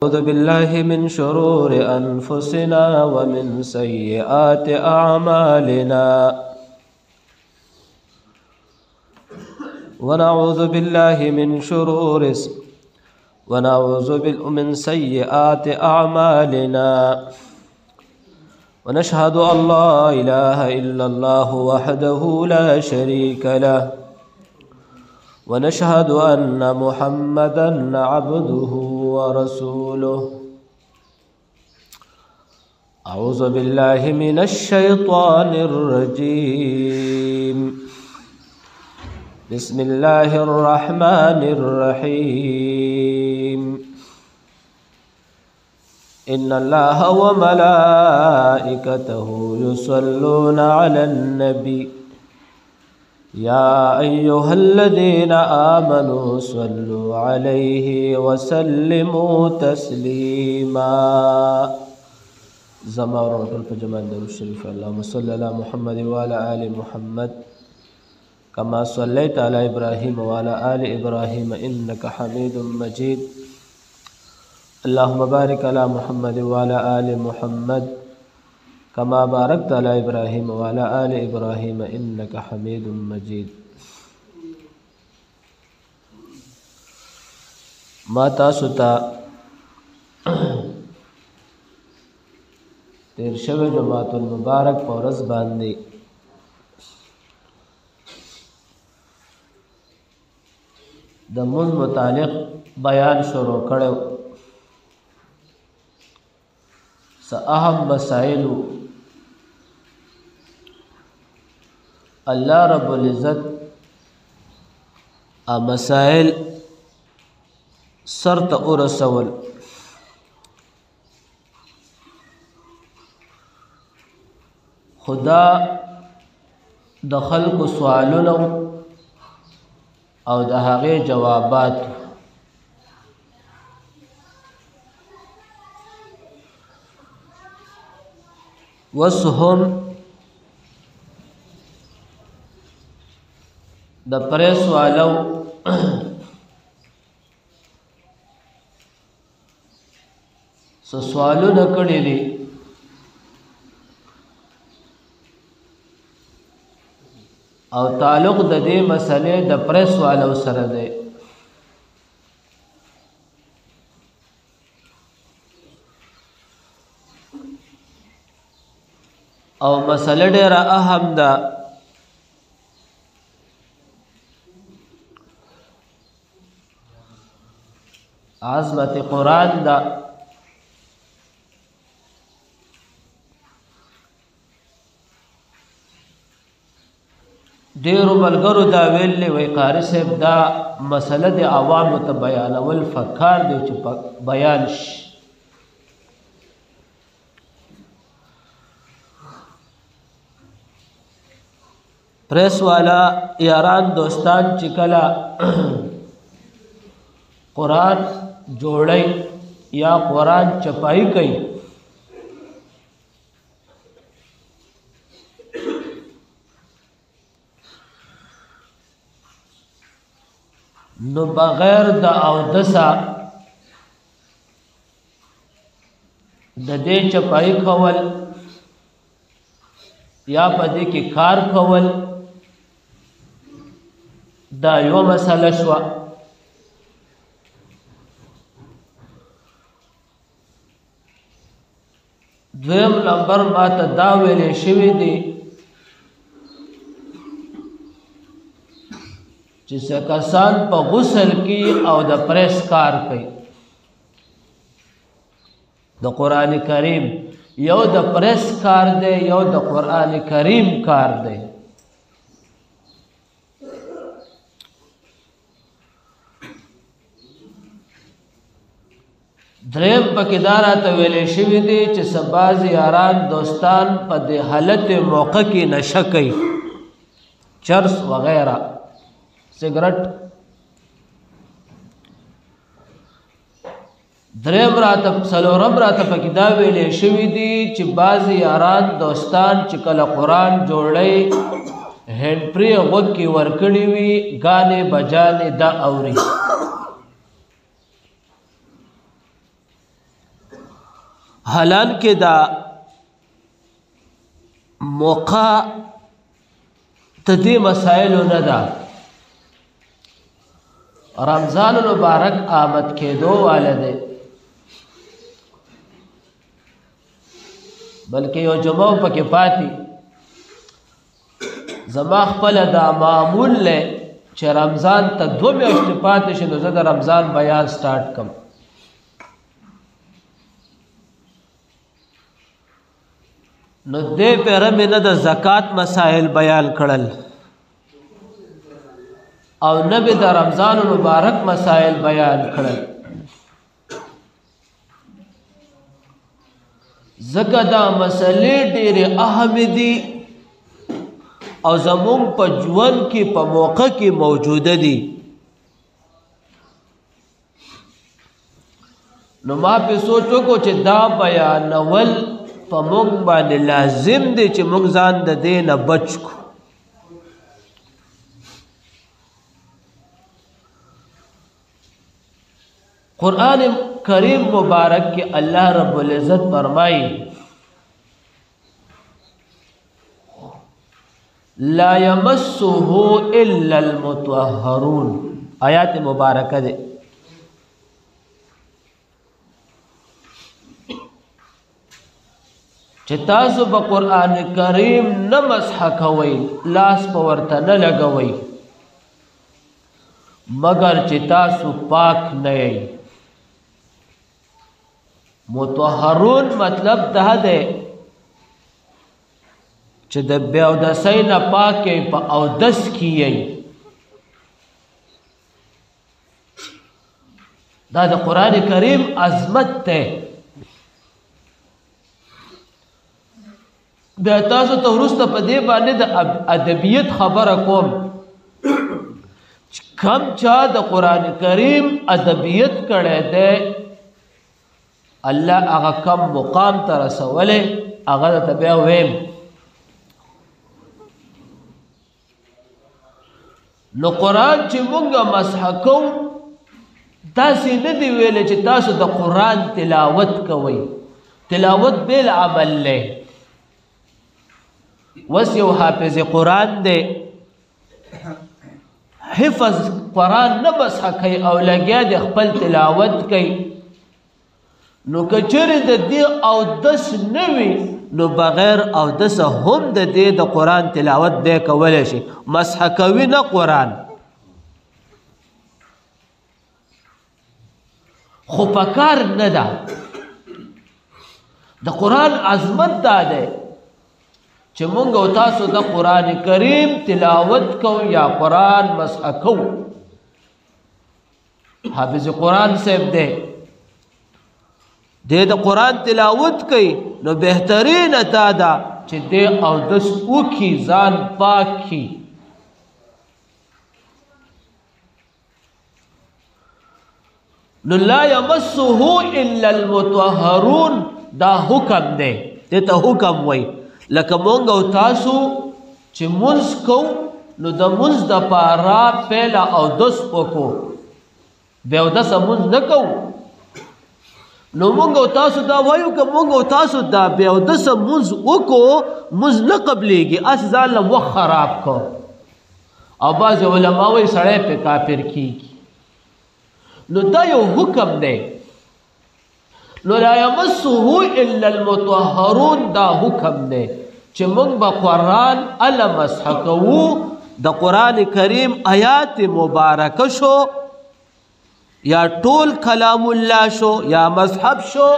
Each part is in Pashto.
أعوذ بالله من شرور أنفسنا ومن سيئات أعمالنا ونعوذ بالله من سيئات أعمالنا ونشهد أن لا إله إلا الله وحده لا شريك له ونشهد أن محمدًا عبده ورسوله. أعوذ بالله من الشيطان الرجيم. بسم الله الرحمن الرحيم. إن الله وملائكته يصلون على النبي يا أيها الذين آمنوا صلوا عليه وسلموا تسليما. زمارة الفجمان در الشريف. اللهم صل على محمد وعلى آل محمد كما صليت على إبراهيم وعلى آل إبراهيم إنك حميد مجيد. اللهم بارك على محمد وعلى آل محمد كما باركت على إبراهيم وعلى آل إبراهيم إنك حميد مجيد. ما تاسو ته تیر شوی جماعت المبارک په ورځ باندې د مون متعلق بیان شروع کړو. اهم مسائل الله رب العزت مسائل سرت ورسول. خدا د خلق سوالونو او د هغه جوابات وسهم د پرې سوالو سوالونه کړي دي او تعلق د دې مسلې د پرې سوالو سره دی. او مسله ډیره اهم ده. عظمت قرآن ده. ډیرو ملګرو دا ویلې وای قاری صاحب دا مسله د عوامو ته بیانول فکار دی چې بیان شي. پریس والا یاران دوستان چې کله قرآن جوړی یا قرآن چپائی کوي نو بغیر د اودسه د دې چپائی کول یا په دې کې کار کول دا یو مسله شو. دویم نمبر ما ته دا ویلې شوی دی چې څه کسان په غسل کې او د پریس کار کوي د قرآن کریم یو د پریس کار دی یو د قرآن کریم کار دی. دریم پکې دا راته ویلې شوي دي چې څه بعض یاران دوستان په دې حالت موقع کې نشه کوي چرس وغیرہ سگرٹ. دریم راته څلورم راته پکې دا ویلې شوي دي چې بعض یاران دوستان چې کله قرآن جوړی هینډ پرې غوږ کې ورکړي وي ګانې بجانې دا اوري حالانکه دا موقع تدی مسائلو ندا رمضان المبارک آمد کېدو والده بلکې یو جمعو پکې پاتی زما خپل دا معمول له چې رمضان ته 2 میاشتې پاتې شي نو زه د رمضان بیان سٹارټ کم نو دې پیره مې نه د زکات مسائل بیان کړل او نه به د رمضان المبارک مسائل بیان کړل زکه دا مسلې ډېرې اهم دي او زمون په ژوند کې په موقع کې موجوده دي نو ما په سوچو کو چې دا بیانول په موږ باندې لازم دي چې موږ ځان د دې نه بچ کو قرآن کریم مبارک کے اللہ رب العزت فرمائی لا یمسه الا المطہرون آیات مبارکہ دے چې تاسو په قرآن کریم نه مسح کوئ لاس په ورته نه لګوئ مگر چې تاسو پاک نه یئ مطهرون مطلب ده ده چې د بیا اودسۍ نه پاکې په اودس کې یئ دا د قرآن کریم عظمت ده د تاسو ته وروسته په دې باندې د ادبیت خبره کوم کم چا د قرآن کریم ادبیت کړی دی الله هغه کم مقام ته رسولی هغه ته بیا ویم نو قرآن چې مونږ مسح کوو داسې نه دی ویلی چې تاسو د قرآن تلاوت کوئ تلاوت بیل عمل دی وس یو حافظ قرآن دی حفظ قرآن نه مسح کوي او لګیا د خپل تلاوت کوي نو کچره د دې اودس نه وي نو بغیر اودس هم د دې د قرآن تلاوت دی کولی شي مسح کوي نه قرآن خو پکار نه ده د قرآن عظمت دا دی چې مونږ او تاسو د قرآن کریم تلاوت کوو یا قرآن مسح کوو حافظ قرآن صاحب دی د قرآن تلاوت کوي نو بهترینه تا ده چې دی اودس وکړي ځان پاک کړي نو لا یمسه الا المطهرون دا حکم دی دې ته حکم وایي لکه مونږ او تاسو چې منځ کوو نو د منځ دپاره پیله اودس وکړو بې اودسه منځ نه کوو نو مونږ او تاسو دا وایو که مونږ او تاسو دا بې اودسه منځ وکړو منځ نه قبلیږي هسې ځان له وخت خراب کو او بعضې علما وایي سړی پې کافر کیږي نو دا یو حکم دی نو لا یمسه الا المطهرون دا حکم دی چې موږ به قرآن اله مسح کوو د قرآن کریم آیات مبارکه شو یا ټول کلام الله شو یا مذهب شو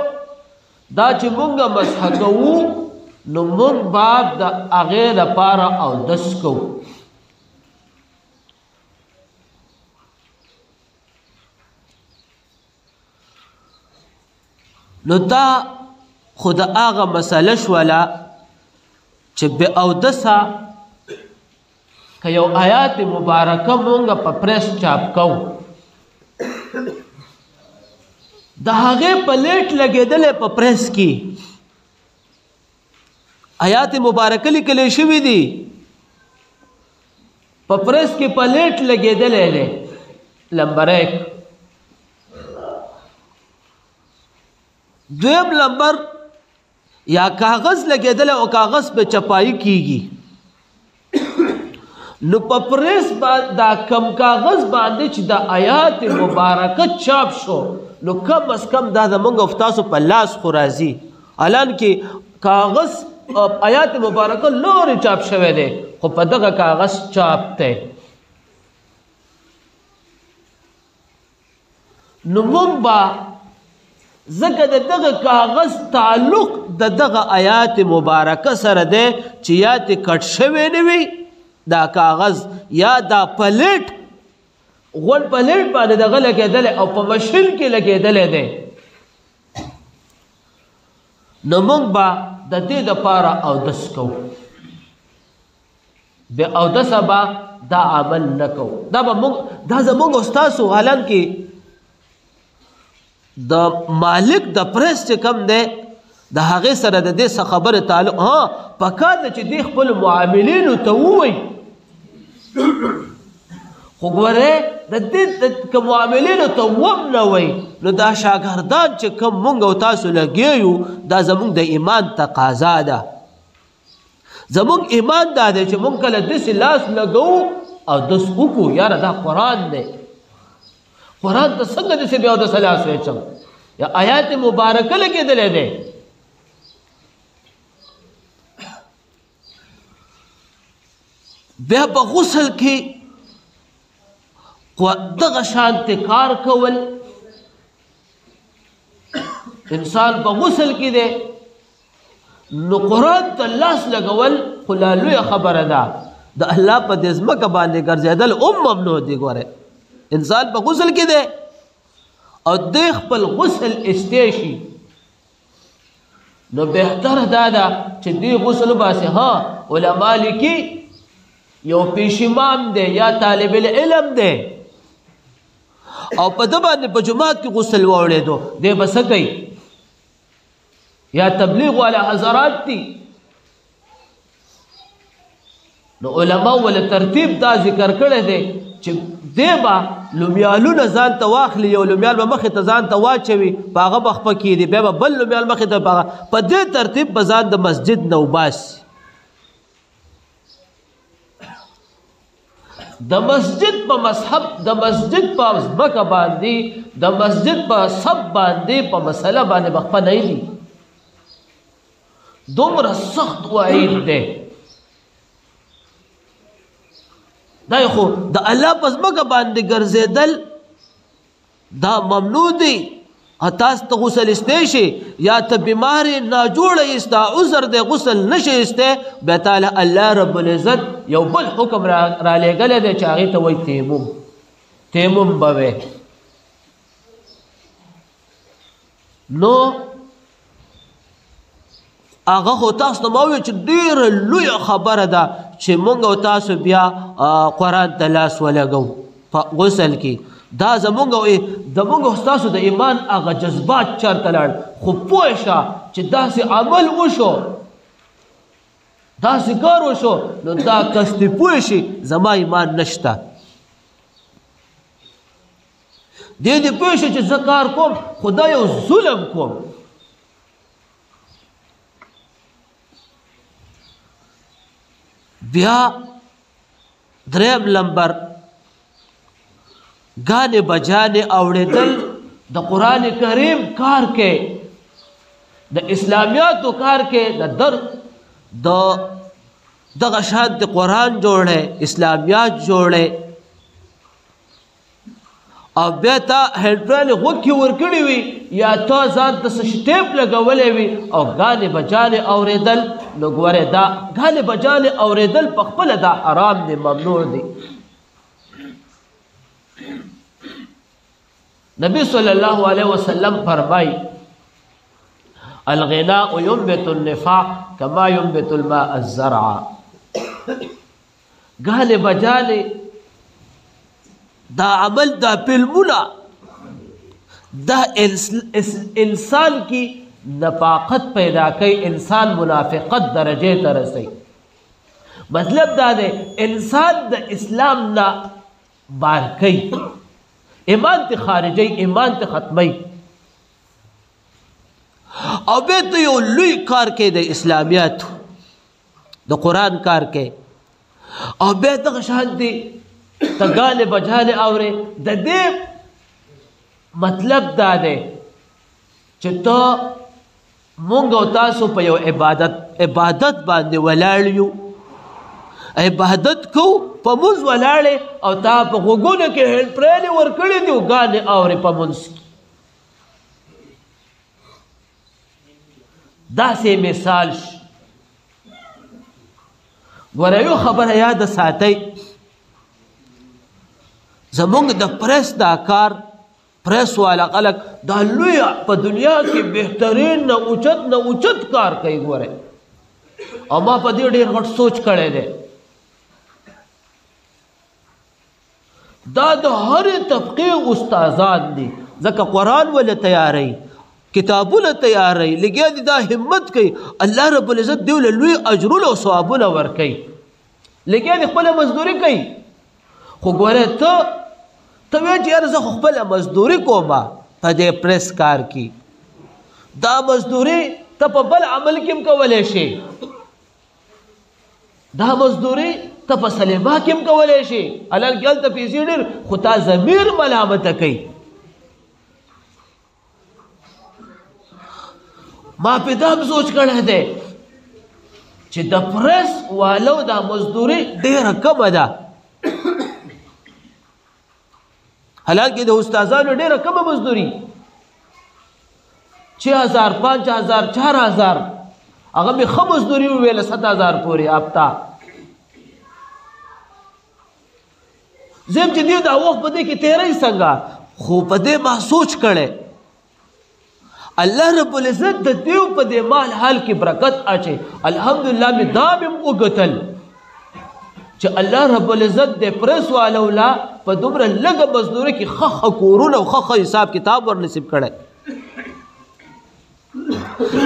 دا چې موږ مسح کوو نو موږ به د هغې لپاره اودس کوو نو دا خود هغه مسله شوله چې بې اودسه که یو آیات مبارکه مونږ په پریس چاپ کوو د هغې پلیټ لګېدلی په پریس کې آیات مبارکه لیکلی شوي دي په پریس کې پلیټ لګېدلی دی نمبر 1 دویم نمبر یا کاغذ لګېدل او کاغذ په چپایي کیږي نو په پریس دا کم کاغذ باندې چې د آیات مبارکه چاپ شو نو کم از کم دا زمونږ او تاسو په لاس خو راځي الان کې کاغذ آیات مبارکه لورې چاپ شوی دی خو په دغه کاغذ چاپ دی نو موږ به ځکه د دغه کاغذ تعلق د دغه آیات مبارکه سره دی چې یا تې کټ شوی نه وي دا کاغذ یا دا پلیټ غون پلیټ باندې دغه لګېدلی او په مشین کې لګېدلی دی نو موږ به د دې دپاره اودس کوو بې اودسه به دا عمل نه کوو دا زموږ او ستاسو حالان کې د مالک د پریس چې کم دی د هغې سره د دې څه خبرې تعلق پکار ده چې دې خپلو معاملینو ته ووایي خو ګورې د دې که معاملینو ته وم نه وایي نو دا شاګردان چې کم مونږ او تاسو لګیو دا زمونږ د ایمان تقاضا ده زمونږ ایمان دا دی چې مونږ کله داسې لاس لګو او دس وکړو یاره دا قرآن دی قرآن ته څنګه داسې بیا داسې لاس ویچم یا آیات مبارکه لګېدلی دی بیا په غسل کې دغه شانتې کار کول انسان په غسل کې دی نو قرآن ته لاس لګول خو لا لویه خبره ده د الله په دې ځمکه باندې ګرځېدل ممنوع دي ګوره انسان په غسل کې دی او دی خپل غسل ایستی شي نو بهتر دا ده چې دی غسل وباسي علما لیکي یو پیشیمان دی یا طالب العلم دی او په ده باندې په جماعت کې غسل واوړېدو دی به څه کوي یا تبلیغ والا حضرات دي نو علما ول ترتیب دا ذکر کړی دی چې دی به لومیالونه ځان ته واخلي یو لومیال به مخې ته ځان ته واچوي په هغه به خپه کېږي بیا به بل لومیال مخې ته په دې ترتیب به ځان د مسجد نه وباسي د مسجد په مذهب د مسجد په ځمکه باندې د مسجد په سب باندې په مسله باندې به خپه نه دي دومره سخت وعید دی دا خو د الله په ځمکه باندې ګرځېدل دا ممنوع دی تاسو ته غسل استی شي یا ته بیمارې ناجوړه یې ستا عذر دی غسل نشي استی بیا تعالی الله رب العزت یو بل حکم رالیږلی دی چې هغې ته وایي تیمم به وی نو هغه خو تاسو ته ما وویل چې ډېره لویه خبره ده چې موږ او تاسو بیا قرآن ته لاس ولګو په غسل کې دا زمونږ او ستاسو د ایمان هغه جذبات چېرته لاړ خو پوه شه چې داسې عمل وشو داسې کار وشو نو دا کس دې پوه شي زما ایمان نشته دې پوه شي چې زه کار کوم خو دا یو ظلم کوم بیا دریم لمبر گانے بجانے اوڑیدل د قرآن کریم کار کے د اسلامیات کار کے د غشانت قرآن جوڑے اسلامیات جوڑے او بیا تا هیډرال غوکی ورکړی وي یا تا ځان ته سټیپ لګولې وي او غانې بجانې اوریدل نو ګوره دا غانې بجانې اوریدل په خپل دا حرام دی ممنوع دی نبی صلی الله علیه وسلم فرمای الغناء ينبت النفاق كما ينبت الماء الزرع غانې بجانې دا عمل دا فلمونه دا انسان کی نفاقت پیدا کوي انسان منافقت درجه ته رسي مطلب دا دی انسان د اسلام نه بار کوي ایمان ته خارجي ایمان ته ختمي او بیا ته یو لوی کار کې د اسلامیاتو د قرآن کار کې او بیا دغه شان دي ته ګانې بجانې اورې د دې مطلب دا دی چې ته مونږ او تاسو په یو عبادت باندې ولاړ یو عبادت کو په مونږ ولاړې او تا په غوږونو کې هیډفرینې ورکړې دي او ګانې اورې په مونځ کې داسې مثال شي ګوره یو خبره یاد ساتئ زمونږ د پریس دا کار پریس والا خلک دا لوی په دنیا کې بهترین نه اوچت کار کوي ګوره او ما په دې ډېر غټ سوچ کړی دی دا د هرې طبقې استادان دي ځکه قرآن ولې تیاروي کتابونه تیاروي لګیا دي دا همت کوي الله رب العزت دیو له لوی اجرونه او ثوابونه ورکوي لګیا دي خپله مزدوري کوي خو ګوره ته وایې چې یاره زه خو خپله مزدوري کومه په دې پریس کار کې دا مزدوري ته په بل عمل کې هم کولی شي دا مزدوري ته په سلیما کې هم کولی شي حالانکې هلته پیسې ډېر خو تا ضمیر ملامته کوي ما په دا هم سوچ کړی دی چې د پریس والو دا مزدوري ډېره کمه ده حالانکې د استادانو ډېره کمه مزدوري 6000 5000 4000 هغه مې ښه مزدوري وویله 7000 پورې هفته زم چې دی دا وخت په دې کې تیری څنګه خو په دې ما سوچ کړی الله رب العزت د دیو په دې مال حال کې برکت اچي الحمدلله مې دا مې وګتل چې الله رب العزت د پریس والو لا په دومره لږه مزدوري کې ښه کورونه او ښه حساب کتاب ور نصیب کړی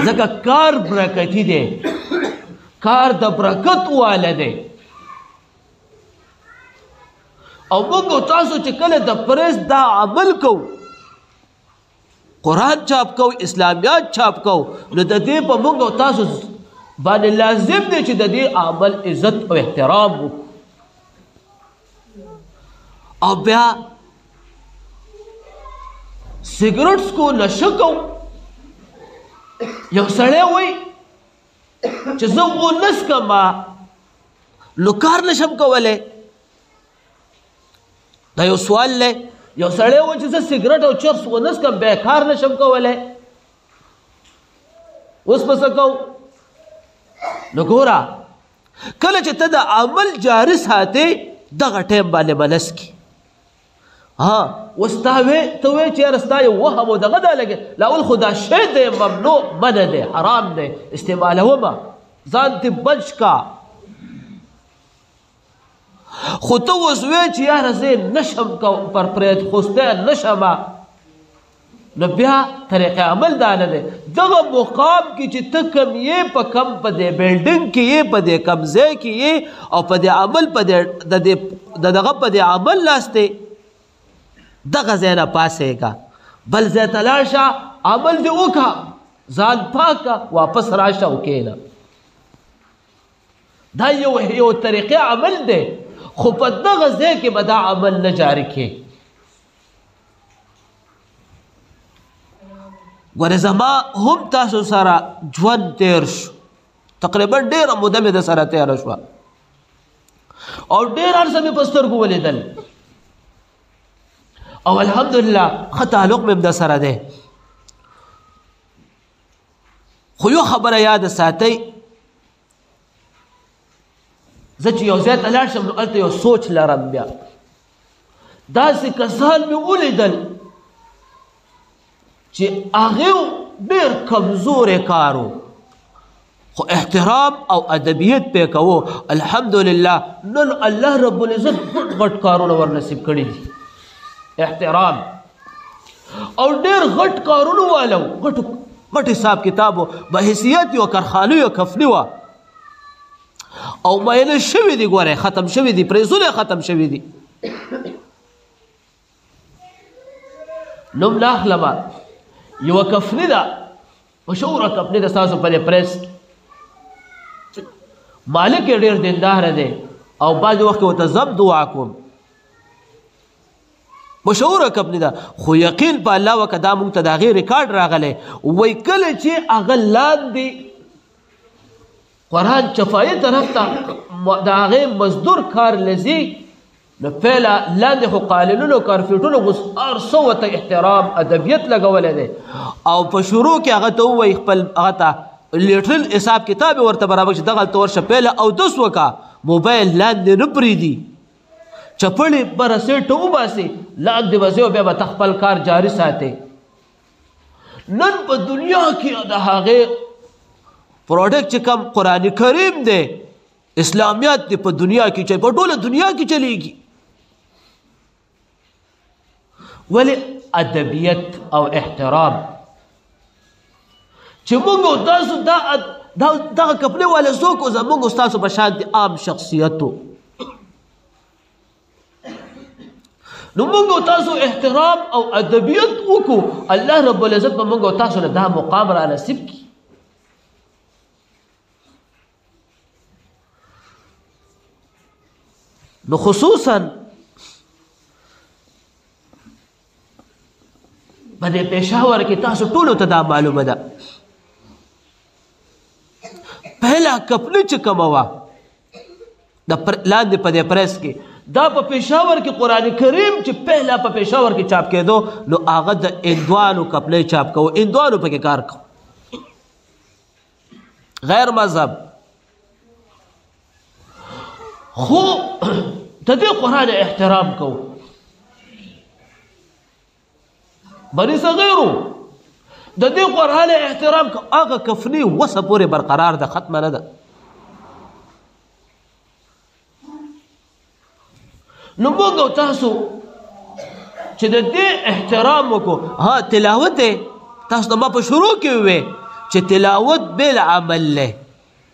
ځکه کار برکتي دی کار د برکت واله دی او موږ تاسو چې کله د پریس دا عمل کو قرآن چاپ کو اسلامیات چاپ کو نو د دې په موږ تاسو باندې لازم دی چې د دې عمل عزت او احترام وکړو او بیا سیګریټ څکو نشه کو یو سړی وایي چې زه ونس کما نو کار نشم کولی دا یو سوال دی یو سړی وایي چې زه سیګریټ او چرس ونس کم بیا کار نشم کولی اوس به څه کوو نو ګوره کله چې ته د عمل جاري ساتې دغه ټایم باندې بلس کی اوس ته وایې چې یاره ستا یو وهم او دغه دا لګې لاول خو دا شی دی ممنوع منع دی حرام دی استعمالومه ځان دې بچ کا خو ته اوس وایې چې یاره زه نشم پر پرېښودی نشمه نو بیا طریق عمل دا نه دی دغه مقام کې چې ته کم یې په کم په دې بلډنګ کې یې په دې کم ځای کې یې او په دې عمل په دغه په دې عمل لاستې دغه ځای نه پاسېږه بل ځای ته لاړ شه عمل دې وکړه ځان پاکه واپس راشه او کښېنه دا یو طریقې عمل دی خو په دغه ځای کې به دا عمل نه جاري کړي ګوره زما هم تاسو سره ژوند تیر شو تقریبا ډېره موده مې د سره تېره شوه او ډېر هر څه مې په سترګو ولیدل او الحمدلله ښه تعلق مې د سره دی خو یو خبره یاد ساتئ زه چې یو ځای ته لاړ شم نو هلته یو سوچ لرم بیا داسې کسان مې ولیدل چې هغه ډېر کمزورې کارو خو احترام او ادبیت پې کوو الحمدلله نن الله رب العزت غټ کارونه ور نصیب کړي دي احترام او ډېر غټ کارونه والو غټ حساب کتابو بحیثیت یو کارخانه یو کفني وه او مینه شوي دي ګوره ختم شوي دي پریزونه ختم شوي دي نوم نه اخلمه یوه کفني ده مشهوره کمپنی د تاسو په پریس مالک ډیر دیندار دی او بعض وخت ته زب دعا کوم مشهوره کمپنی دا خو یقین په الله وکدا مونږ ته دا غیر ریکارډ راغلی وای کله چې هغه لاندې قرآن چفایي طرف ته د هغې مزدور کار لځي نو پهله لاندې خو قالینونو کارفیټونو اوس هر څه ورته احترام ادبیت لګولی دی او په شروع کې هغه ته ووایي خپل هغه ته لیټرل حساب کتاب یې ورته برابر چې دغلته ورشه پهله اودس وکړه موبایل لاندې نه پرېږدي چپړې به رسېټه وباسي لاندې به ځې او بیا به ته خپل کار جاري ساتې نن په دنیا کې د هغې پروډکټ چې کوم قرآن کریم دی اسلامیات دی په دنیا کې چې په ټوله دنیا کې چلیږي ولې ادبیت او احترام چې موږ او تاسو دغه کپړې والا څوک و زموږ او ستاسو په شان د عام شخصیت و نو موږ او تاسو احترام او ادبیت وکړو الله رب العزت به موږ او تاسو له دا مقام را نصیب کړي نو خصوصا په دې پېښور کې تاسو ټولو ته دا معلومه ده پهله کپړه چې کومه وه لاندې په دې پریس کې دا په پېښور کې قرآن کریم چې پهله په پېښور کې چاپ کېدو نو هغه د هندوانو کپړې چاپ کوو هندوانو پکې کار کوو غیر مذهب خو د دې قرآن احترام کوو بني صغیرو د دې قرآن احترام کوو هغه کفني وسه پورې برقرار ده ختمه نه ده نو موږ او تاسو چې د دې احترام وکړو ها تلاوت تاسو ته ما په شروع کې ووې چې تلاوت بالعمل له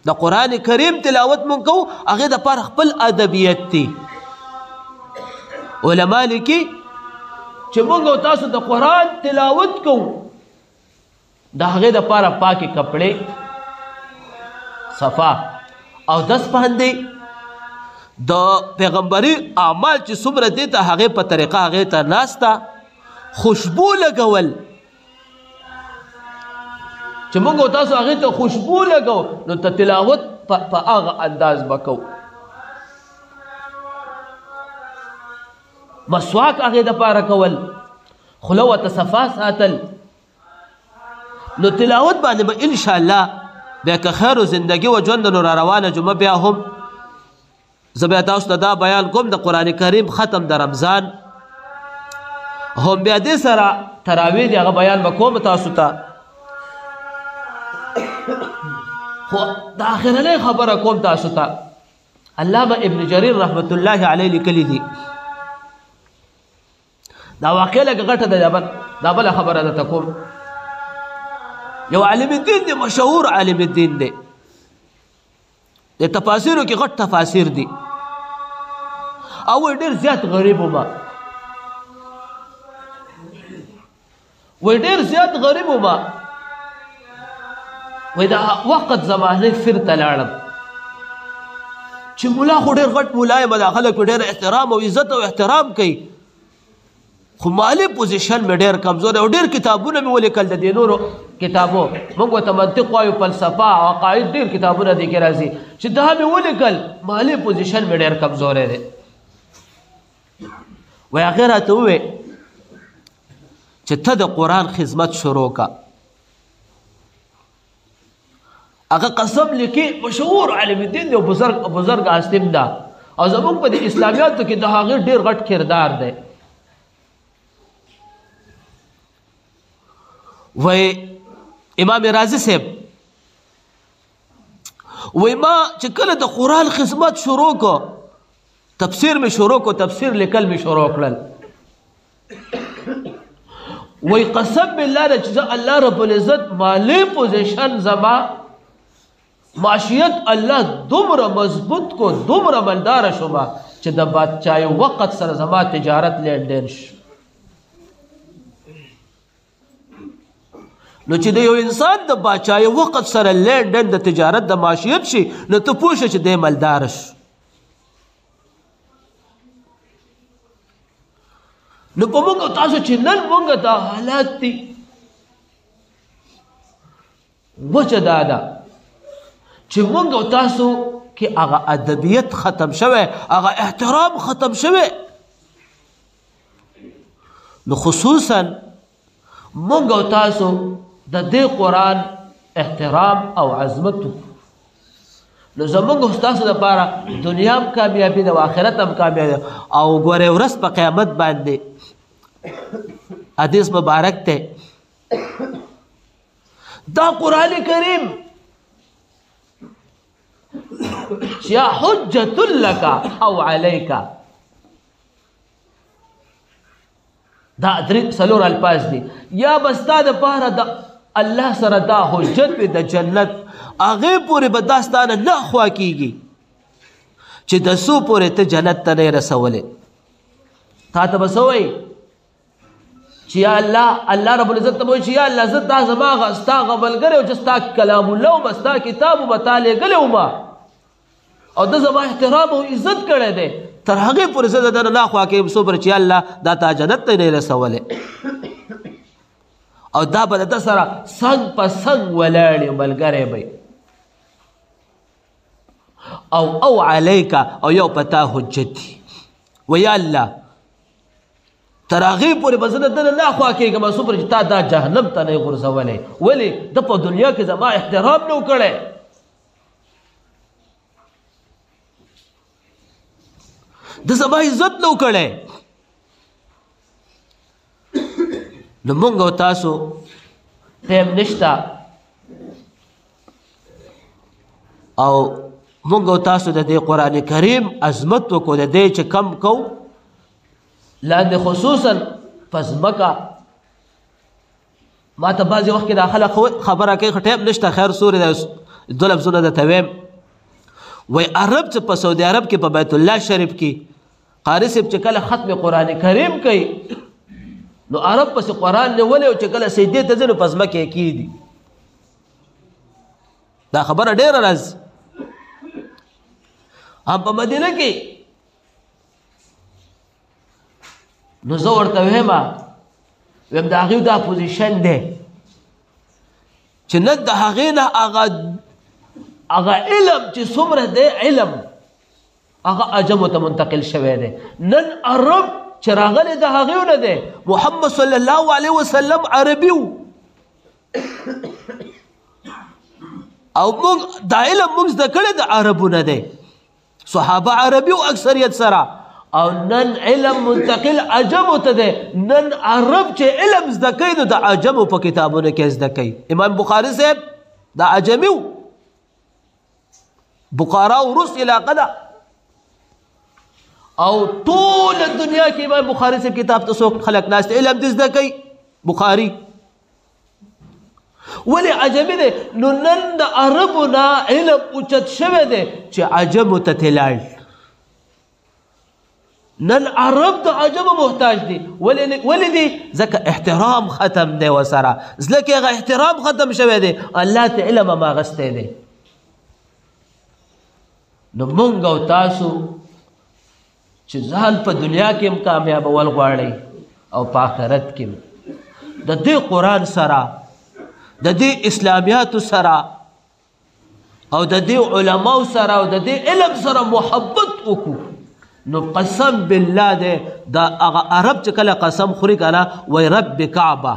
د قرآن کریم تلاوت مونږ کوو هغې دپاره خپل ادبیت دی علما لیکي چې مونږ او تاسو د قرآن تلاوت کوو د هغې دپاره پاکې کپړې صفا او دس باندې د پیغمبري اعمال چې څومره دی ته هغې په طریقه هغې ته ناسته خوشبو لګول چې موږ او تاسو هغې ته خوشبو لګو نو ته تلاوت په هغه انداز به کوو مسواک هغې دپاره کول خوله ورته صفا ساتل نو تلاوت باندې به انشاءالله بیا که خیر و زندګي و ژوند نو را روانه جمعه بیا هم زه بیا تاسو ته دا بیان کوم د قرآن کریم ختم د رمضان هم بیا دې سره تراویح دی هغه بیان به کوم تاسو ته خو د آخرنۍ خبره کوم تاسو ته علامه ابن جریر رحمت الله علیه لیکلی دي دا واقع لږ غټه ده دا بله خبره درته کوم یو عالم الدین دی مشهور عالم الدین دی د تفاسیرو کې غټ تفاسیر دي او ډېر زیات غریب وما ډېر زیات غریب وما وای دا وخت زمانه فرته لاړم چې مولا خو ډېر غټ مولا یم دا خلک ډېر احترام او عزت او احترام کوي خو مالي پوزیشن مې ډېر کمزور او ډېر کتابونه مې ولیکل د دې نورو کتابو موږ ورته منطق وایو فلسفه عقاید ډېر کتابونه دې کې راځي چې دا مې ولیکل مالي پوزیشن مې ډېر کمزوری دی وایي هغې راته ووې چې ته د قرآن خدمت شروع که هغه قسم لیکي مشهور عالم الدین دی او بزرګ عاصم ده او زموږ په دې اسلامیاتو کې د هغې ډېر غټ کردار دی وای امام رازی صاحب وای ما چې کله د قرآن خدمت شروع کو تفسیر می شروع کو تفسیر لیکل می شروع کړل وای قسم بالله چې الله رب العزت مالی پوزیشن زما معاشیت الله دومره مضبوط کو دومره مالدار شوم چې د بادشاهي وخت سره زما تجارت لین دین شو نو چې د یو انسان د باچایي وخت سره لین دین د تجارت د معاشیت شي نو ته پوه شه چې دی مالدار شي. نو په موږ او تاسو چې نن موږ دا حالات دي وجه دا ده چې موږ او تاسو کې هغه ادبیت ختم شوی، هغه احترام ختم شوی. نو خصوصا موږ او تاسو د دې قرآن احترام او عظمت نو زموږ او تاسو لپاره دنیا هم کامیابي ده او آخرت هم کامیابي ده. او ګورې ورځ په قیامت باندې حدیث مبارک ته دا قرآن کریم یا حجت لک او علیک، دا سلور الفاظ دي. یا بستا د پاره د الله سره دا حجت وي د جنت، هغې پورې به دا ستانه نه خوا کېږي چې د څو پورې ته جنت ته نه یې رسولې. تا ته به څه وایي چې یا الله رب العزت ته به وایي چې یا الله زه دا زما ستا هغه ملګری او چې ستا کلام الله وم، ستا کتاب وم، تا لېږلی وم او ده زما احترام او عزت کړی دی، تر هغې پورې زه د ده نه خوا کېږم څو پورې چې الله دا تا جنت ته نه یې رسولی. او دا به د ده سره څنګ په څنګ ولاړ یو ملګری به او علیک او یو په تا حجت دي. و یا الله تر هغې پورې به زه د ده نه خوا کېږم څو پورې چې تا دا جهنم ته نه یې غورځولی. ولې ده په دنیا کې زما احترام نه و کړی، د زما عزت نه و کړی. نو مونږ او تاسو ټیم نشته او مونږ او تاسو د دې قرآن کریم عظمت وکړو، د دې چې کم کو لاندې خصوصا په ځمکه. ما ته بعضې وخت کې دا خلک خبره کوي خو ټیم نشته، خیر سورې دوه لفظونه درته ویم. وایي عرب چې په سعودي عرب کې په بیت الله شریف کې قاري صاحب چې کله ختم قرآن کریم کوي نو عرب پسې قرآن نیولی او چې کله سجدې ته ځي نو په ځمکه یې کېږدي. دا خبره ډېره راځي. هم په مدینه کې نو زه ورته ویم د هغې دا پوزیشن دی چې نه د هغې نه هغه علم چې څومره دی علم هغه عجمو ته منتقل شوی دی. نن عرب چې راغلی د هغې نه دی، محمد صلی الله علیه وسلم عربي و او موږ دا علم موږ زده کړی د عربو نه دی، صحابه عربي و اکثریت سره. او نن علم منتقل عجمو ته دی. نن عرب چې علم زده کوي نو د عجمو په کتابونو کې زده کوي. امام بخاري صاحب دا عجمي و، بخارا و روس علاقه ده او ټول دنیا کې امام بخاري صاحب کتاب ته څوک خلک ناست علم دې زده کوي بخاري. ولې عجمي دی؟ نو نن د عربو نه علم اوچت شوی دی چې عجمو ته تلاړ. نن عرب د عجمو محتاج دي. ولې دی؟ ځکه احترام ختم دی ورسره، زړه کې هغه احترام ختم شوی دی، الله ته علم هم اخیستی دی. نو مونږ او تاسو چې ځان په دنیا کې هم کامیابول غواړئ او په آخرت کې د دې قرآن سره د دې اسلامیاتو سره او د دې علماو سره او د دې علم سره محبت وکړو نو قسم بالله دی دا هغه عرب چې کله قسم خوري کنه وای رب کعبه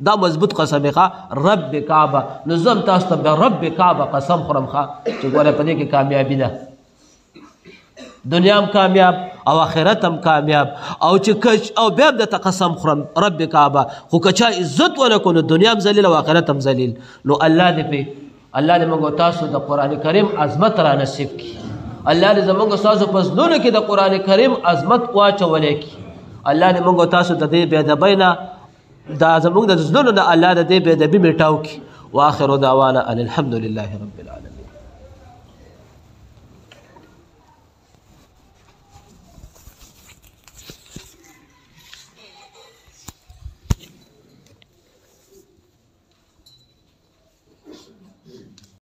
دا مضبوط قسم ښه رب کعبه. نو زم تاسو ته رب کعبه قسم خورم ښه چې ګوره په دې کې کامیابي ده، دنیا هم کامیاب او آخرت هم کامیاب. او چې او بیا هم درته قسم خورم رب کعبه، خو که چا عزت ونه کړو نو دنیا هم ذلیل او آخرت هم ذلیل. نو الله دې موږ تاسو د قرآن کریم عظمت را نصیب کړي. الله دې زموږ تاسو په زړونو کې د قرآن کریم عظمت واچولی کړي. الله دې موږ تاسو د دې بې ادبۍ نه دا زموږ د زړونو نه الله د دې بې ادبي مېټاو کړي. واخر دعوانا ان الحمد لله رب العالمين.